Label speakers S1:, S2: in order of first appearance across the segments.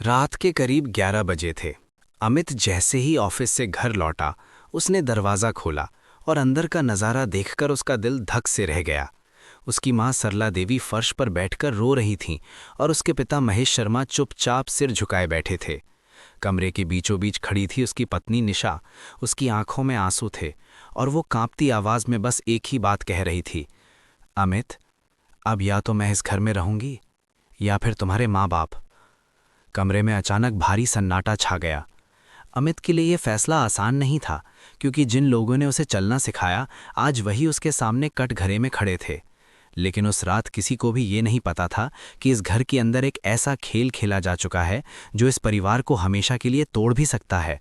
S1: रात के करीब 11 बजे थे। अमित जैसे ही ऑफिस से घर लौटा, उसने दरवाज़ा खोला और अंदर का नज़ारा देखकर उसका दिल धक से रह गया। उसकी माँ सरला देवी फर्श पर बैठकर रो रही थीं और उसके पिता महेश शर्मा चुपचाप सिर झुकाए बैठे थे। कमरे के बीचों बीच खड़ी थी उसकी पत्नी निशा। उसकी आंखों में आंसू थे और वो कांपती आवाज़ में बस एक ही बात कह रही थी, अमित, अब या तो मैं इस घर में रहूंगी या फिर तुम्हारे माँ बाप। कमरे में अचानक भारी सन्नाटा छा गया। अमित के लिए यह फैसला आसान नहीं था, क्योंकि जिन लोगों ने उसे चलना सिखाया आज वही उसके सामने कटघरे में खड़े थे। लेकिन उस रात किसी को भी ये नहीं पता था कि इस घर के अंदर एक ऐसा खेल खेला जा चुका है जो इस परिवार को हमेशा के लिए तोड़ भी सकता है।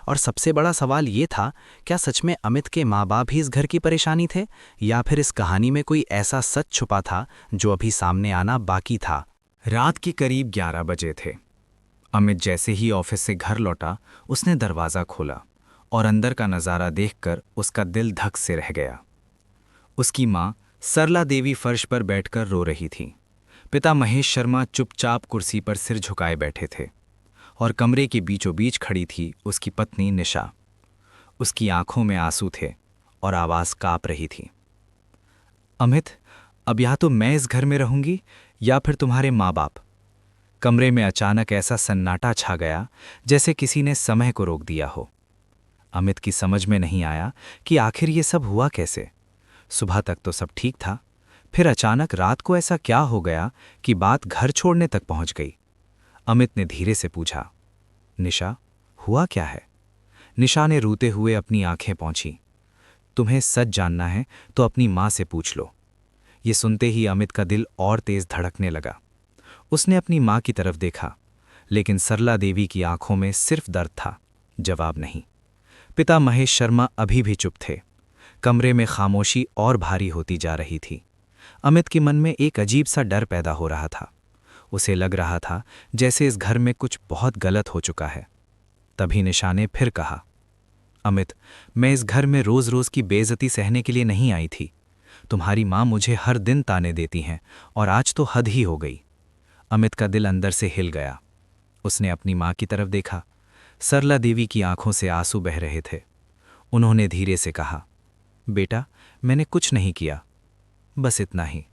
S1: और सबसे बड़ा सवाल ये था, क्या सच में अमित के माँ बाप ही इस घर की परेशानी थे, या फिर इस कहानी में कोई ऐसा सच छुपा था जो अभी सामने आना बाकी था। रात के करीब 11 बजे थे। अमित जैसे ही ऑफिस से घर लौटा, उसने दरवाज़ा खोला और अंदर का नज़ारा देखकर उसका दिल धक से रह गया। उसकी माँ सरला देवी फर्श पर बैठकर रो रही थी। पिता महेश शर्मा चुपचाप कुर्सी पर सिर झुकाए बैठे थे और कमरे के बीचों बीच खड़ी थी उसकी पत्नी निशा। उसकी आंखों में आंसू थे और आवाज़ काँप रही थी, अमित, अब या तो मैं इस घर में रहूंगी या फिर तुम्हारे माँ बाप। कमरे में अचानक ऐसा सन्नाटा छा गया जैसे किसी ने समय को रोक दिया हो। अमित की समझ में नहीं आया कि आखिर ये सब हुआ कैसे। सुबह तक तो सब ठीक था, फिर अचानक रात को ऐसा क्या हो गया कि बात घर छोड़ने तक पहुंच गई। अमित ने धीरे से पूछा, निशा, हुआ क्या है? निशा ने रोते हुए अपनी आंखें पोंछीं। तुम्हें सच जानना है तो अपनी माँ से पूछ लो। ये सुनते ही अमित का दिल और तेज धड़कने लगा। उसने अपनी माँ की तरफ देखा, लेकिन सरला देवी की आंखों में सिर्फ दर्द था, जवाब नहीं। पिता महेश शर्मा अभी भी चुप थे। कमरे में खामोशी और भारी होती जा रही थी। अमित के मन में एक अजीब सा डर पैदा हो रहा था। उसे लग रहा था जैसे इस घर में कुछ बहुत गलत हो चुका है। तभी निशा ने फिर कहा, अमित, मैं इस घर में रोज रोज की बेइज्जती सहने के लिए नहीं आई थी। तुम्हारी माँ मुझे हर दिन ताने देती हैं और आज तो हद ही हो गई। अमित का दिल अंदर से हिल गया। उसने अपनी माँ की तरफ देखा। सरला देवी की आंखों से आंसू बह रहे थे। उन्होंने धीरे से कहा, बेटा, मैंने कुछ नहीं किया, बस इतना ही।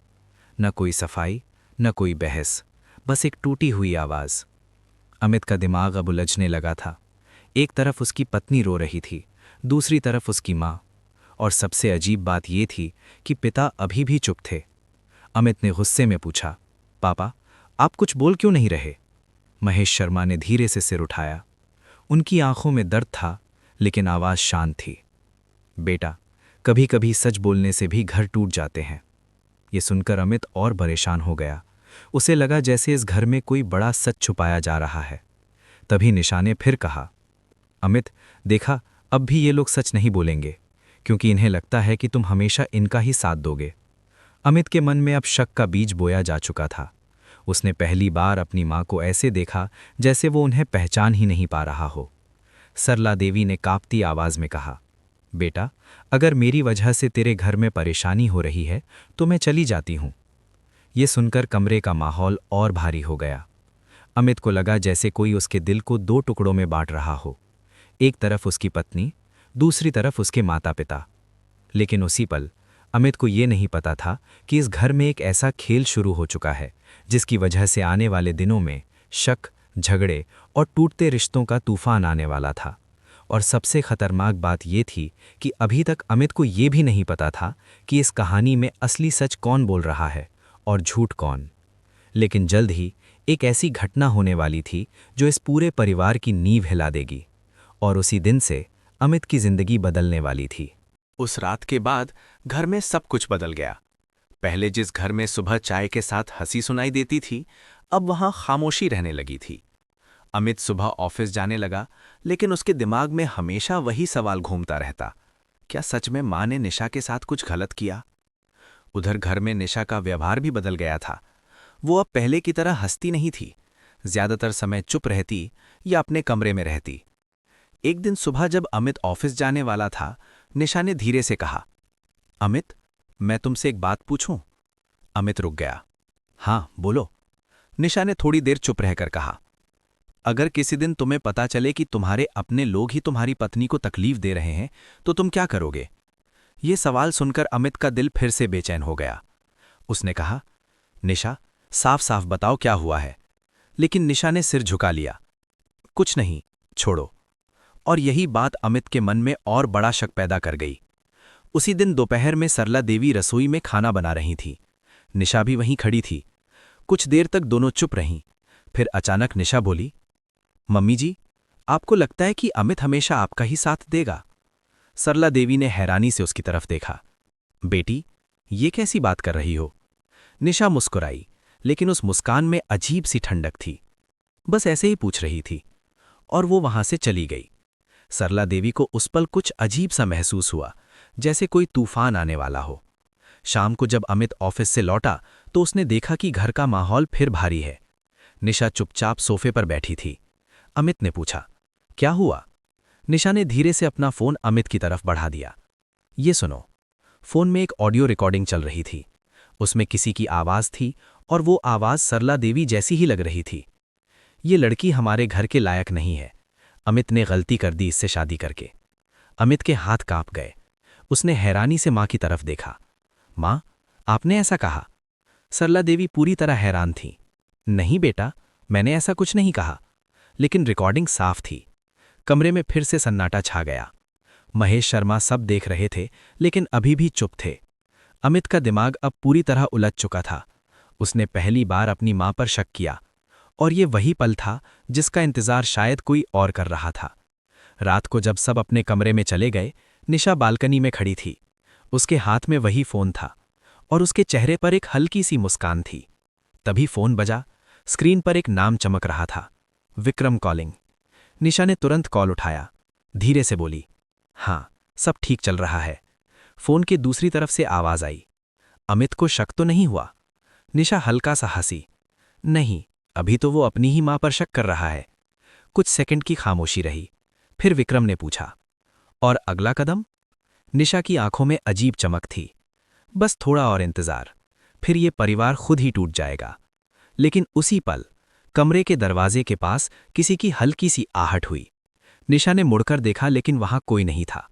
S1: न कोई सफाई, न कोई बहस, बस एक टूटी हुई आवाज़। अमित का दिमाग अब उलझने लगा था। एक तरफ उसकी पत्नी रो रही थी, दूसरी तरफ उसकी माँ, और सबसे अजीब बात यह थी कि पिता अभी भी चुप थे। अमित ने गुस्से में पूछा, पापा, आप कुछ बोल क्यों नहीं रहे? महेश शर्मा ने धीरे से सिर उठाया। उनकी आंखों में दर्द था, लेकिन आवाज़ शांत थी। बेटा, कभी कभी सच बोलने से भी घर टूट जाते हैं। ये सुनकर अमित और परेशान हो गया। उसे लगा जैसे इस घर में कोई बड़ा सच छुपाया जा रहा है। तभी निशा ने फिर कहा, अमित, देखा, अब भी ये लोग सच नहीं बोलेंगे, क्योंकि इन्हें लगता है कि तुम हमेशा इनका ही साथ दोगे। अमित के मन में अब शक का बीज बोया जा चुका था। उसने पहली बार अपनी माँ को ऐसे देखा जैसे वो उन्हें पहचान ही नहीं पा रहा हो। सरला देवी ने कांपती आवाज में कहा, बेटा, अगर मेरी वजह से तेरे घर में परेशानी हो रही है तो मैं चली जाती हूँ। ये सुनकर कमरे का माहौल और भारी हो गया। अमित को लगा जैसे कोई उसके दिल को दो टुकड़ों में बांट रहा हो। एक तरफ उसकी पत्नी, दूसरी तरफ उसके माता पिता। लेकिन उसी पल अमित को ये नहीं पता था कि इस घर में एक ऐसा खेल शुरू हो चुका है जिसकी वजह से आने वाले दिनों में शक, झगड़े और टूटते रिश्तों का तूफान आने वाला था। और सबसे खतरनाक बात यह थी कि अभी तक अमित को यह भी नहीं पता था कि इस कहानी में असली सच कौन बोल रहा है और झूठ कौन। लेकिन जल्द ही एक ऐसी घटना होने वाली थी जो इस पूरे परिवार की नींव हिला देगी, और उसी दिन से अमित की जिंदगी बदलने वाली थी।
S2: उस रात के बाद घर में सब कुछ बदल गया। पहले जिस घर में सुबह चाय के साथ हंसी सुनाई देती थी, अब वहां खामोशी रहने लगी थी। अमित सुबह ऑफिस जाने लगा, लेकिन उसके दिमाग में हमेशा वही सवाल घूमता रहता, क्या सच में माँ ने निशा के साथ कुछ गलत किया? उधर घर में निशा का व्यवहार भी बदल गया था। वो अब पहले की तरह हंसती नहीं थी, ज्यादातर समय चुप रहती या अपने कमरे में रहती। एक दिन सुबह जब अमित ऑफिस जाने वाला था, निशा ने धीरे से कहा, अमित, मैं तुमसे एक बात पूछूं? अमित रुक गया। हाँ, बोलो। निशा ने थोड़ी देर चुप रहकर कहा, अगर किसी दिन तुम्हें पता चले कि तुम्हारे अपने लोग ही तुम्हारी पत्नी को तकलीफ दे रहे हैं तो तुम क्या करोगे? ये सवाल सुनकर अमित का दिल फिर से बेचैन हो गया। उसने कहा, निशा, साफ साफ बताओ क्या हुआ है। लेकिन निशा ने सिर झुका लिया। कुछ नहीं, छोड़ो। और यही बात अमित के मन में और बड़ा शक पैदा कर गई। उसी दिन दोपहर में सरला देवी रसोई में खाना बना रही थी। निशा भी वहीं खड़ी थी। कुछ देर तक दोनों चुप रहीं। फिर अचानक निशा बोली, मम्मी जी, आपको लगता है कि अमित हमेशा आपका ही साथ देगा? सरला देवी ने हैरानी से उसकी तरफ देखा। बेटी, ये कैसी बात कर रही हो? निशा मुस्कुराई, लेकिन उस मुस्कान में अजीब सी ठंडक थी। बस ऐसे ही पूछ रही थी। और वो वहां से चली गई। सरला देवी को उस पल कुछ अजीब सा महसूस हुआ, जैसे कोई तूफान आने वाला हो। शाम को जब अमित ऑफिस से लौटा तो उसने देखा कि घर का माहौल फिर भारी है। निशा चुपचाप सोफे पर बैठी थी। अमित ने पूछा, क्या हुआ? निशा ने धीरे से अपना फोन अमित की तरफ बढ़ा दिया। ये सुनो। फोन में एक ऑडियो रिकॉर्डिंग चल रही थी। उसमें किसी की आवाज थी और वो आवाज सरला देवी जैसी ही लग रही थी। ये लड़की हमारे घर के लायक नहीं है। अमित ने गलती कर दी इससे शादी करके। अमित के हाथ कांप गए। उसने हैरानी से मां की तरफ देखा। मां, आपने ऐसा कहा? सरला देवी पूरी तरह हैरान थी। नहीं बेटा, मैंने ऐसा कुछ नहीं कहा। लेकिन रिकॉर्डिंग साफ थी। कमरे में फिर से सन्नाटा छा गया। महेश शर्मा सब देख रहे थे, लेकिन अभी भी चुप थे। अमित का दिमाग अब पूरी तरह उलझ चुका था। उसने पहली बार अपनी मां पर शक किया। और ये वही पल था जिसका इंतजार शायद कोई और कर रहा था। रात को जब सब अपने कमरे में चले गए, निशा बालकनी में खड़ी थी। उसके हाथ में वही फोन था और उसके चेहरे पर एक हल्की सी मुस्कान थी। तभी फोन बजा। स्क्रीन पर एक नाम चमक रहा था, विक्रम कॉलिंग। निशा ने तुरंत कॉल उठाया। धीरे से बोली, हाँ, सब ठीक चल रहा है। फोन के दूसरी तरफ से आवाज आई, अमित को शक तो नहीं हुआ? निशा हल्का सा हंसी, नहीं, अभी तो वो अपनी ही मां पर शक कर रहा है। कुछ सेकंड की खामोशी रही। फिर विक्रम ने पूछा, और अगला कदम? निशा की आंखों में अजीब चमक थी। बस थोड़ा और इंतजार, फिर ये परिवार खुद ही टूट जाएगा। लेकिन उसी पल कमरे के दरवाजे के पास किसी की हल्की सी आहट हुई। निशा ने मुड़कर देखा, लेकिन वहां कोई नहीं था।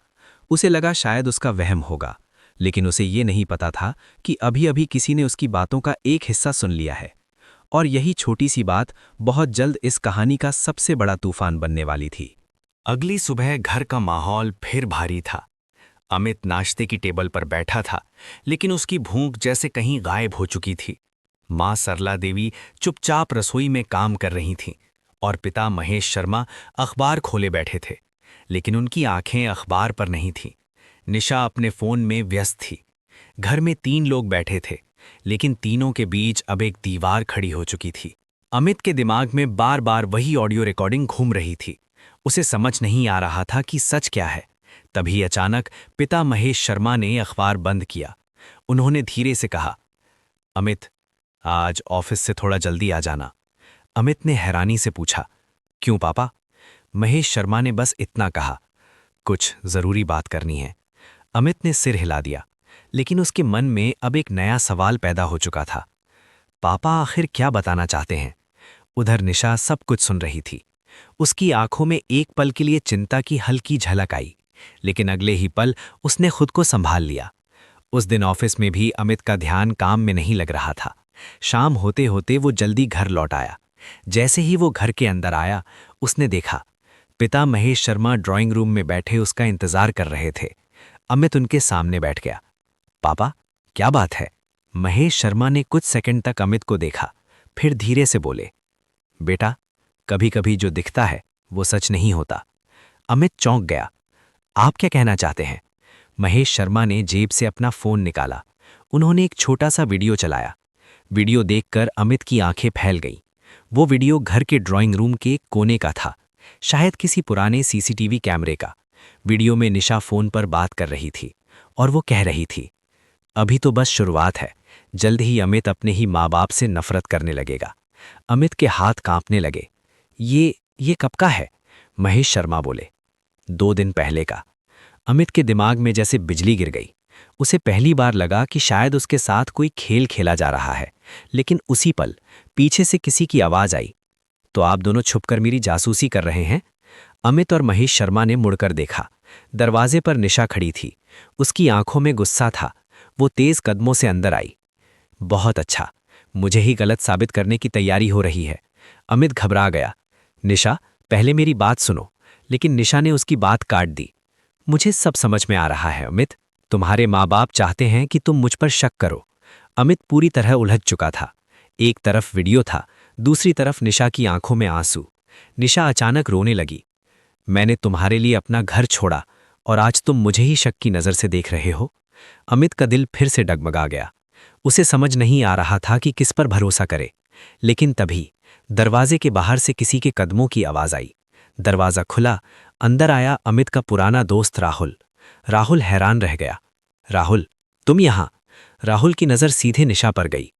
S2: उसे लगा शायद उसका वहम होगा, लेकिन उसे ये नहीं पता था कि अभी अभी किसी ने उसकी बातों का एक हिस्सा सुन लिया है। और यही छोटी सी बात बहुत जल्द इस कहानी का सबसे बड़ा तूफान बनने वाली थी।
S1: अगली सुबह घर का माहौल फिर भारी था। अमित नाश्ते की टेबल पर बैठा था, लेकिन उसकी भूख जैसे कहीं गायब हो चुकी थी। मां सरला देवी चुपचाप रसोई में काम कर रही थीं और पिता महेश शर्मा अखबार खोले बैठे थे, लेकिन उनकी आंखें अखबार पर नहीं थीं। निशा अपने फोन में व्यस्त थी। घर में 3 लोग बैठे थे, लेकिन तीनों के बीच अब एक दीवार खड़ी हो चुकी थी। अमित के दिमाग में बार बार वही ऑडियो रिकॉर्डिंग घूम रही थी। उसे समझ नहीं आ रहा था कि सच क्या है। तभी अचानक पिता महेश शर्मा ने अखबार बंद किया। उन्होंने धीरे से कहा, अमित, आज ऑफिस से थोड़ा जल्दी आ जाना। अमित ने हैरानी से पूछा, क्यों पापा? महेश शर्मा ने बस इतना कहा, कुछ जरूरी बात करनी है। अमित ने सिर हिला दिया, लेकिन उसके मन में अब एक नया सवाल पैदा हो चुका था। पापा आखिर क्या बताना चाहते हैं? उधर निशा सब कुछ सुन रही थी। उसकी आंखों में एक पल के लिए चिंता की हल्की झलक आई, लेकिन अगले ही पल उसने खुद को संभाल लिया। उस दिन ऑफिस में भी अमित का ध्यान काम में नहीं लग रहा था। शाम होते होते वो जल्दी घर लौट आया। जैसे ही वो घर के अंदर आया, उसने देखा पिता महेश शर्मा ड्राइंग रूम में बैठे उसका इंतजार कर रहे थे। अमित उनके सामने बैठ गया। पापा, क्या बात है? महेश शर्मा ने कुछ सेकंड तक अमित को देखा, फिर धीरे से बोले, बेटा, कभी कभी जो दिखता है वो सच नहीं होता। अमित चौंक गया। आप क्या कहना चाहते हैं? महेश शर्मा ने जेब से अपना फोन निकाला। उन्होंने एक छोटा सा वीडियो चलाया। वीडियो देखकर अमित की आंखें फैल गईं। वो वीडियो घर के ड्राइंग रूम के एक कोने का था, शायद किसी पुराने सीसीटीवी कैमरे का। वीडियो में निशा फोन पर बात कर रही थी और वो कह रही थी, अभी तो बस शुरुआत है, जल्द ही अमित अपने ही माँ बाप से नफरत करने लगेगा। अमित के हाथ कांपने लगे। ये कब का है? महेश शर्मा बोले, 2 दिन पहले का। अमित के दिमाग में जैसे बिजली गिर गई। उसे पहली बार लगा कि शायद उसके साथ कोई खेल खेला जा रहा है, लेकिन उसी पल पीछे से किसी की आवाज आई, तो आप दोनों छुपकर मेरी जासूसी कर रहे हैं? अमित और महेश शर्मा ने मुड़कर देखा। दरवाजे पर निशा खड़ी थी। उसकी आंखों में गुस्सा था। वो तेज कदमों से अंदर आई। बहुत अच्छा, मुझे ही गलत साबित करने की तैयारी हो रही है। अमित घबरा गया। निशा, पहले मेरी बात सुनो। लेकिन निशा ने उसकी बात काट दी। मुझे सब समझ में आ रहा है अमित। तुम्हारे माँ बाप चाहते हैं कि तुम मुझ पर शक करो। अमित पूरी तरह उलझ चुका था। एक तरफ वीडियो था, दूसरी तरफ निशा की आंखों में आंसू। निशा अचानक रोने लगी। मैंने तुम्हारे लिए अपना घर छोड़ा और आज तुम मुझे ही शक की नज़र से देख रहे हो। अमित का दिल फिर से डगमगा गया। उसे समझ नहीं आ रहा था कि किस पर भरोसा करे। लेकिन तभी दरवाजे के बाहर से किसी के कदमों की आवाज आई। दरवाजा खुला। अंदर आया अमित का पुराना दोस्त राहुल। राहुल हैरान रह गया। राहुल, तुम यहां? राहुल की नज़र सीधे निशा पर गई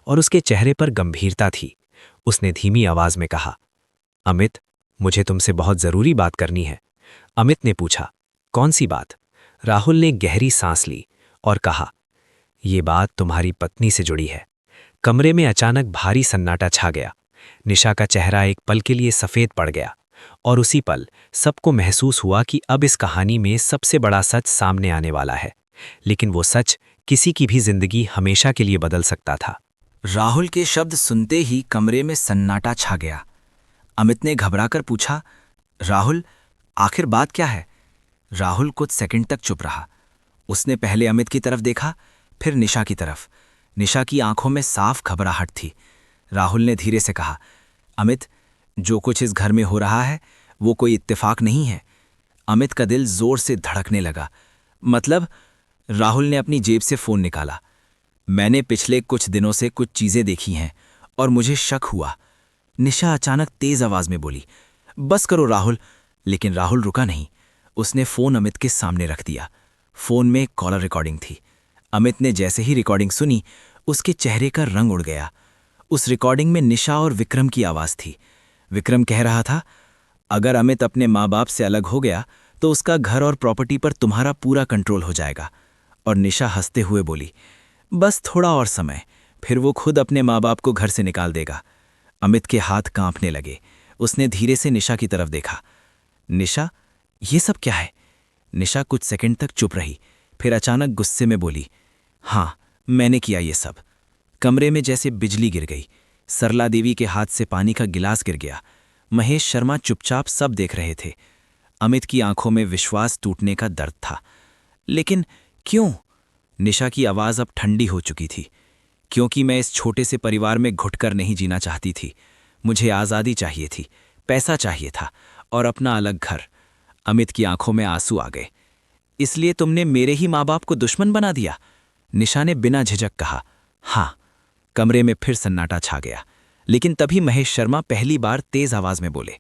S1: और उसके चेहरे पर गंभीरता थी। उसने धीमी आवाज में कहा, अमित, मुझे तुमसे बहुत जरूरी बात करनी है। अमित ने पूछा, कौन सी बात? राहुल ने गहरी सांस ली और कहा, ये बात तुम्हारी पत्नी से जुड़ी है। कमरे में अचानक भारी सन्नाटा छा गया। निशा का चेहरा एक पल के लिए सफेद पड़ गया और उसी पल सबको महसूस हुआ कि अब इस कहानी में सबसे बड़ा सच सामने आने वाला है। लेकिन वो सच किसी की भी जिंदगी हमेशा के लिए बदल सकता था।
S3: राहुल के शब्द सुनते ही कमरे में सन्नाटा छा गया। अमित ने घबराकर पूछा, राहुल, आखिर बात क्या है? राहुल कुछ सेकंड तक चुप रहा। उसने पहले अमित की तरफ देखा, फिर निशा की तरफ। निशा की आंखों में साफ घबराहट थी। राहुल ने धीरे से कहा, अमित, जो कुछ इस घर में हो रहा है वो कोई इत्तेफाक नहीं है। अमित का दिल जोर से धड़कने लगा। मतलब? राहुल ने अपनी जेब से फोन निकाला। मैंने पिछले कुछ दिनों से कुछ चीजें देखी हैं और मुझे शक हुआ। निशा अचानक तेज आवाज में बोली, बस करो राहुल। लेकिन राहुल रुका नहीं। उसने फोन अमित के सामने रख दिया। फोन में एक कॉलर रिकॉर्डिंग थी। अमित ने जैसे ही रिकॉर्डिंग सुनी, उसके चेहरे का रंग उड़ गया। उस रिकॉर्डिंग में निशा और विक्रम की आवाज थी। विक्रम कह रहा था, अगर अमित अपने माँ बाप से अलग हो गया तो उसका घर और प्रॉपर्टी पर तुम्हारा पूरा कंट्रोल हो जाएगा। और निशा हंसते हुए बोली, बस थोड़ा और समय, फिर वो खुद अपने माँ बाप को घर से निकाल देगा। अमित के हाथ कांपने लगे। उसने धीरे से निशा की तरफ देखा। निशा, ये सब क्या है? निशा कुछ सेकंड तक चुप रही, फिर अचानक गुस्से में बोली, हाँ, मैंने किया ये सब। कमरे में जैसे बिजली गिर गई। सरला देवी के हाथ से पानी का गिलास गिर गया। महेश शर्मा चुपचाप सब देख रहे थे। अमित की आंखों में विश्वास टूटने का दर्द था। लेकिन क्यों? निशा की आवाज अब ठंडी हो चुकी थी। क्योंकि मैं इस छोटे से परिवार में घुटकर नहीं जीना चाहती थी। मुझे आज़ादी चाहिए थी, पैसा चाहिए था और अपना अलग घर। अमित की आंखों में आंसू आ गए। इसलिए तुमने मेरे ही माँ बाप को दुश्मन बना दिया? निशा ने बिना झिझक कहा। हाँ। कमरे में फिर सन्नाटा छा गया। लेकिन तभी महेश शर्मा पहली बार तेज आवाज में बोले,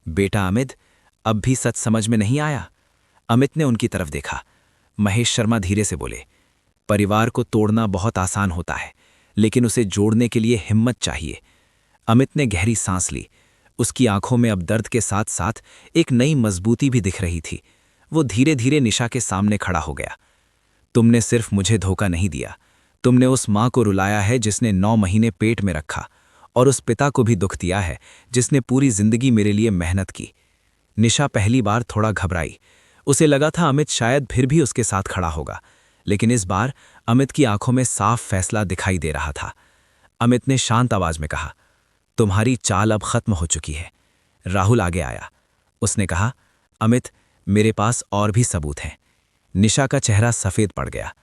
S3: बेटा अमित, अब भी सच समझ में नहीं आया? अमित ने उनकी तरफ देखा। महेश शर्मा धीरे से बोले, परिवार को तोड़ना बहुत आसान होता है, लेकिन उसे जोड़ने के लिए हिम्मत चाहिए। अमित ने गहरी सांस ली। उसकी आंखों में अब दर्द के साथ साथ एक नई मजबूती भी दिख रही थी। वो धीरे धीरे निशा के सामने खड़ा हो गया। तुमने सिर्फ मुझे धोखा नहीं दिया, तुमने उस माँ को रुलाया है जिसने 9 महीने पेट में रखा, और उस पिता को भी दुख दिया है जिसने पूरी जिंदगी मेरे लिए मेहनत की। निशा पहली बार थोड़ा घबराई। उसे लगा था अमित शायद फिर भी उसके साथ खड़ा होगा, लेकिन इस बार अमित की आंखों में साफ फैसला दिखाई दे रहा था। अमित ने शांत आवाज में कहा, तुम्हारी चाल अब खत्म हो चुकी है। राहुल आगे आया। उसने कहा, अमित, मेरे पास और भी सबूत हैं। निशा का चेहरा सफेद पड़ गया।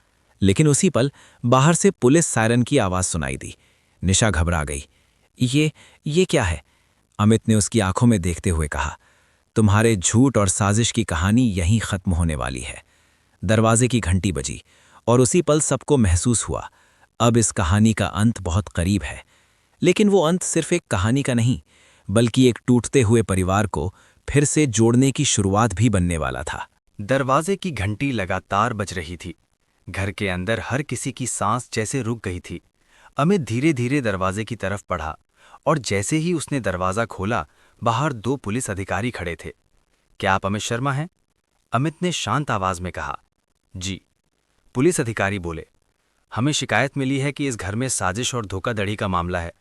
S3: लेकिन उसी पल बाहर से पुलिस सायरन की आवाज सुनाई दी। निशा घबरा गई। ये क्या है? अमित ने उसकी आंखों में देखते हुए कहा, तुम्हारे झूठ और साजिश की कहानी यहीं खत्म होने वाली है। दरवाजे की घंटी बजी और उसी पल सबको महसूस हुआ, अब इस कहानी का अंत बहुत करीब है। लेकिन वो अंत सिर्फ एक कहानी का नहीं, बल्कि एक टूटते हुए परिवार को फिर से जोड़ने की शुरुआत भी बनने वाला था।
S2: दरवाजे की घंटी लगातार बज रही थी। घर के अंदर हर किसी की सांस जैसे रुक गई थी। अमित धीरे धीरे दरवाजे की तरफ बढ़ा और जैसे ही उसने दरवाजा खोला, बाहर 2 पुलिस अधिकारी खड़े थे। क्या आप अमित शर्मा हैं? अमित ने शांत आवाज में कहा। जी। पुलिस अधिकारी बोले, हमें शिकायत मिली है कि इस घर में साजिश और धोखाधड़ी का मामला है।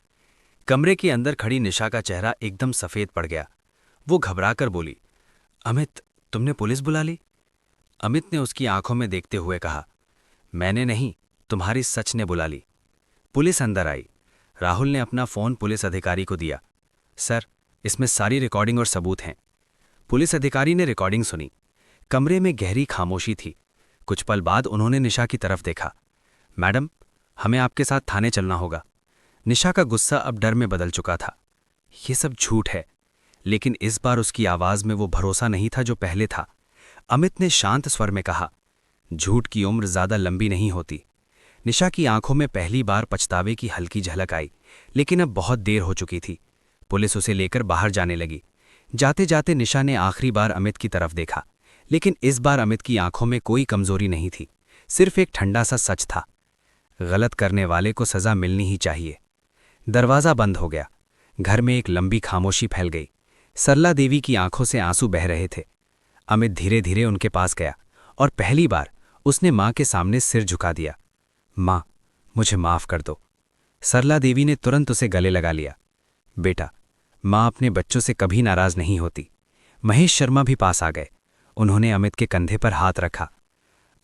S1: कमरे के अंदर खड़ी निशा का चेहरा एकदम सफ़ेद पड़ गया। वो घबराकर बोली, अमित, तुमने पुलिस बुला ली? अमित ने उसकी आंखों में देखते हुए कहा, मैंने नहीं, तुम्हारी सच ने बुला ली। पुलिस अंदर आई। राहुल ने अपना फ़ोन पुलिस अधिकारी को दिया। सर, इसमें सारी रिकॉर्डिंग और सबूत हैं। पुलिस अधिकारी ने रिकॉर्डिंग सुनी। कमरे में गहरी खामोशी थी। कुछ पल बाद उन्होंने निशा की तरफ देखा। मैडम, हमें आपके साथ थाने चलना होगा। निशा का गुस्सा अब डर में बदल चुका था। ये सब झूठ है, लेकिन इस बार उसकी आवाज़ में वो भरोसा नहीं था जो पहले था। अमित ने शांत स्वर में कहा, झूठ की उम्र ज़्यादा लंबी नहीं होती। निशा की आंखों में पहली बार पछतावे की हल्की झलक आई, लेकिन अब बहुत देर हो चुकी थी। पुलिस उसे लेकर बाहर जाने लगी। जाते जाते निशा ने आखिरी बार अमित की तरफ देखा, लेकिन इस बार अमित की आंखों में कोई कमजोरी नहीं थी, सिर्फ एक ठंडा सा सच था। गलत करने वाले को सजा मिलनी ही चाहिए। दरवाज़ा बंद हो गया। घर में एक लंबी खामोशी फैल गई। सरला देवी की आंखों से आंसू बह रहे थे। अमित धीरे धीरे उनके पास गया और पहली बार उसने माँ के सामने सिर झुका दिया। माँ, मुझे माफ़ कर दो। सरला देवी ने तुरंत उसे गले लगा लिया। बेटा, माँ अपने बच्चों से कभी नाराज़ नहीं होती। महेश शर्मा भी पास आ गए। उन्होंने अमित के कंधे पर हाथ रखा।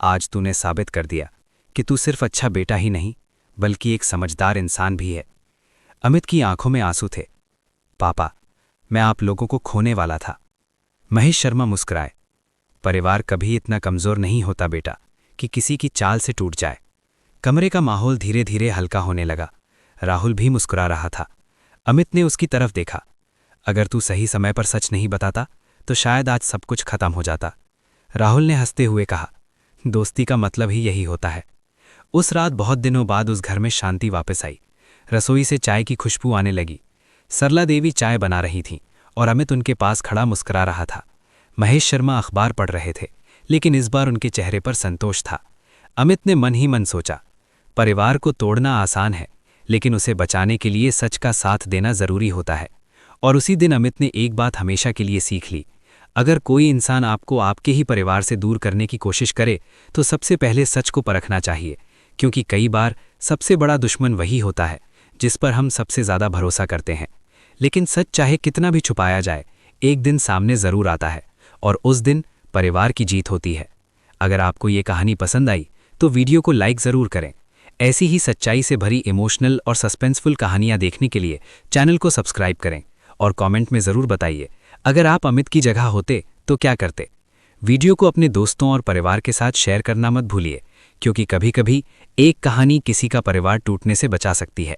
S1: आज तूने साबित कर दिया कि तू सिर्फ अच्छा बेटा ही नहीं, बल्कि एक समझदार इंसान भी है। अमित की आंखों में आंसू थे। पापा, मैं आप लोगों को खोने वाला था। महेश शर्मा मुस्कुराए। परिवार कभी इतना कमज़ोर नहीं होता बेटा कि किसी की चाल से टूट जाए। कमरे का माहौल धीरे धीरे हल्का होने लगा। राहुल भी मुस्कुरा रहा था। अमित ने उसकी तरफ देखा। अगर तू सही समय पर सच नहीं बताता तो शायद आज सब कुछ खत्म हो जाता। राहुल ने हंसते हुए कहा, दोस्ती का मतलब ही यही होता है। उस रात बहुत दिनों बाद उस घर में शांति वापस आई। रसोई से चाय की खुशबू आने लगी। सरला देवी चाय बना रही थीं और अमित उनके पास खड़ा मुस्कुरा रहा था। महेश शर्मा अखबार पढ़ रहे थे, लेकिन इस बार उनके चेहरे पर संतोष था। अमित ने मन ही मन सोचा, परिवार को तोड़ना आसान है, लेकिन उसे बचाने के लिए सच का साथ देना जरूरी होता है। और उसी दिन अमित ने एक बात हमेशा के लिए सीख ली, अगर कोई इंसान आपको आपके ही परिवार से दूर करने की कोशिश करे तो सबसे पहले सच को परखना चाहिए, क्योंकि कई बार सबसे बड़ा दुश्मन वही होता है जिस पर हम सबसे ज़्यादा भरोसा करते हैं। लेकिन सच चाहे कितना भी छुपाया जाए, एक दिन सामने ज़रूर आता है और उस दिन परिवार की जीत होती है। अगर आपको ये कहानी पसंद आई तो वीडियो को लाइक ज़रूर करें। ऐसी ही सच्चाई से भरी इमोशनल और सस्पेंसफुल कहानियाँ देखने के लिए चैनल को सब्सक्राइब करें और कमेंट में ज़रूर बताइए, अगर आप अमित की जगह होते तो क्या करते। वीडियो को अपने दोस्तों और परिवार के साथ शेयर करना मत भूलिए, क्योंकि कभी-कभी एक कहानी किसी का परिवार टूटने से बचा सकती है।